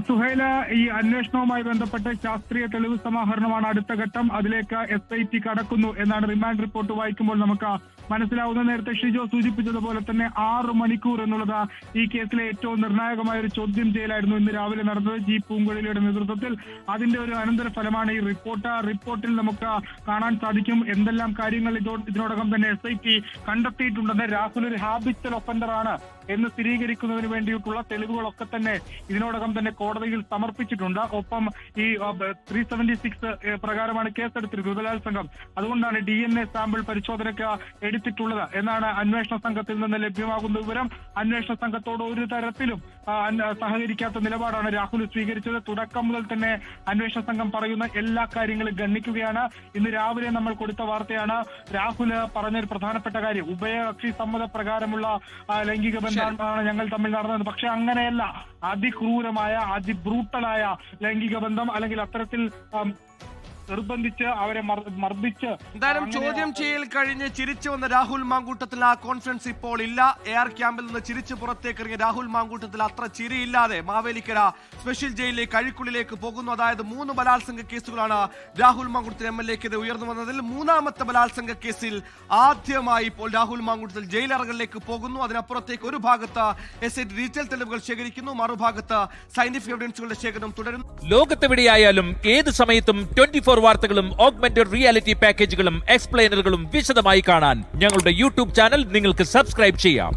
സുഹൈല, ഈ അന്വേഷണവുമായി ബന്ധപ്പെട്ട് ശാസ്ത്രീയ തെളിവ് സമാഹരണമാണ് അടുത്ത ഘട്ടം. അതിലേക്ക് SIT കടക്കുന്നു എന്നാണ് റിമാൻഡ് റിപ്പോർട്ട് വായിക്കുമ്പോൾ നമുക്ക് മനസ്സിലാവുന്നത്. നേരത്തെ ഷിജോ സൂചിപ്പിച്ചതുപോലെ തന്നെ 6 മണിക്കൂർ എന്നുള്ളത് ഈ കേസിലെ ഏറ്റവും നിർണായകമായ ഒരു ചോദ്യം ചെയ്യലായിരുന്നു ഇന്ന് രാവിലെ നടന്നത് ജി പൂങ്കുഴലിയുടെ നേതൃത്വത്തിൽ. അതിന്റെ ഒരു അനന്തര ഫലമാണ് ഈ റിപ്പോർട്ട്. റിപ്പോർട്ടിൽ നമുക്ക് കാണാൻ സാധിക്കും എന്തെല്ലാം കാര്യങ്ങൾ ഇതിനോടകം തന്നെ SIT കണ്ടെത്തിയിട്ടുണ്ടെന്ന്. രാഹുൽ ഒരു ഹാബിച്വൽ ഒഫൻഡർ ആണ് എന്ന് സ്ഥിരീകരിക്കുന്നതിന് വേണ്ടിയിട്ടുള്ള തെളിവുകളൊക്കെ തന്നെ ഇതിനോടകം തന്നെ കോടതിയിൽ സമർപ്പിച്ചിട്ടുണ്ട്. ഒപ്പം ഈ 376 പ്രകാരമാണ് കേസെടുത്തിരിക്കുന്നത് ബലാത്സംഗം. അതുകൊണ്ടാണ് DNA സാമ്പിൾ പരിശോധനയ്ക്ക് എടുത്തിട്ടുള്ളത് എന്നാണ് അന്വേഷണ സംഘത്തിൽ നിന്ന് ലഭ്യമാകുന്ന വിവരം. അന്വേഷണ സംഘത്തോട് ഒരു തരത്തിലും സഹകരിക്കാത്ത നിലപാടാണ് രാഹുൽ സ്വീകരിച്ചത്. തുടക്കം മുതൽ തന്നെ അന്വേഷണ സംഘം പറയുന്ന എല്ലാ കാര്യങ്ങളും ഗണ്ണിക്കുകയാണ്. ഇന്ന് രാവിലെ നമ്മൾ കൊടുത്ത വാർത്തയാണ്. രാഹുൽ പറഞ്ഞൊരു പ്രധാനപ്പെട്ട കാര്യം ഉഭയകക്ഷി സമ്മതപ്രകാരമുള്ള ലൈംഗിക ബന്ധമാണ് ഞങ്ങൾ തമ്മിൽ നടന്നത്. പക്ഷെ അങ്ങനെയല്ല, അതിക്രൂരമായ അതിബ്രൂട്ടലായ ലൈംഗിക ബന്ധം, അല്ലെങ്കിൽ അത്തരത്തിൽ നിർബന്ധിച്ച് അവരെ മർദ്ദിച്ച്. എന്തായാലും ചോദ്യം ചെയ്യൽ കഴിഞ്ഞ് ചിരിച്ചു വന്ന രാഹുൽ മാങ്കൂട്ടത്തിൽ ആ കോൺഫിഡൻസ് ഇപ്പോൾ ഇല്ല. AR ക്യാമ്പിൽ നിന്ന് ചിരിച്ചു പുറത്തേക്ക് ഇറങ്ങിയ രാഹുൽ മാങ്കൂട്ടത്തിൽ അത്ര ചിരിയില്ലാതെ മാവേലിക്കര സ്പെഷ്യൽ ജയിലിലേക്ക് അഴിക്കുള്ളിലേക്ക് പോകുന്നു. അതായത് 3 ബലാത്സംഗ കേസുകളാണ് രാഹുൽ മാങ്കൂട്ടത്തിൽ MLA-ക്കെതിരെ ഉയർന്നു വന്നതിൽ 3ാമത്തെ ബലാത്സംഗ കേസിൽ ആദ്യമായി ഇപ്പോൾ രാഹുൽ മാങ്കൂട്ടത്തിൽ ജയിലറകളിലേക്ക് പോകുന്നു. അതിനപ്പുറത്തേക്ക് ഒരു ഭാഗത്ത് SIT ഡിജിറ്റൽ തെളിവുകൾ ശേഖരിക്കുന്നു, മറുഭാഗത്ത് സയന്റിഫിക് എവിഡൻസുകളുടെ ശേഖരണം തുടരുന്നു. ലോകത്തെവിടെയായാലും ഏത് സമയത്തും 24 വാർത്തകളും ഓഗ്മെന്റഡ് റിയാലിറ്റി പാക്കേജുകളും എക്സ്പ്ലെയിനറുകളും വിശദമായി കാണാൻ ഞങ്ങളുടെ YouTube ചാനൽ നിങ്ങൾക്ക് സബ്സ്ക്രൈബ് ചെയ്യാം.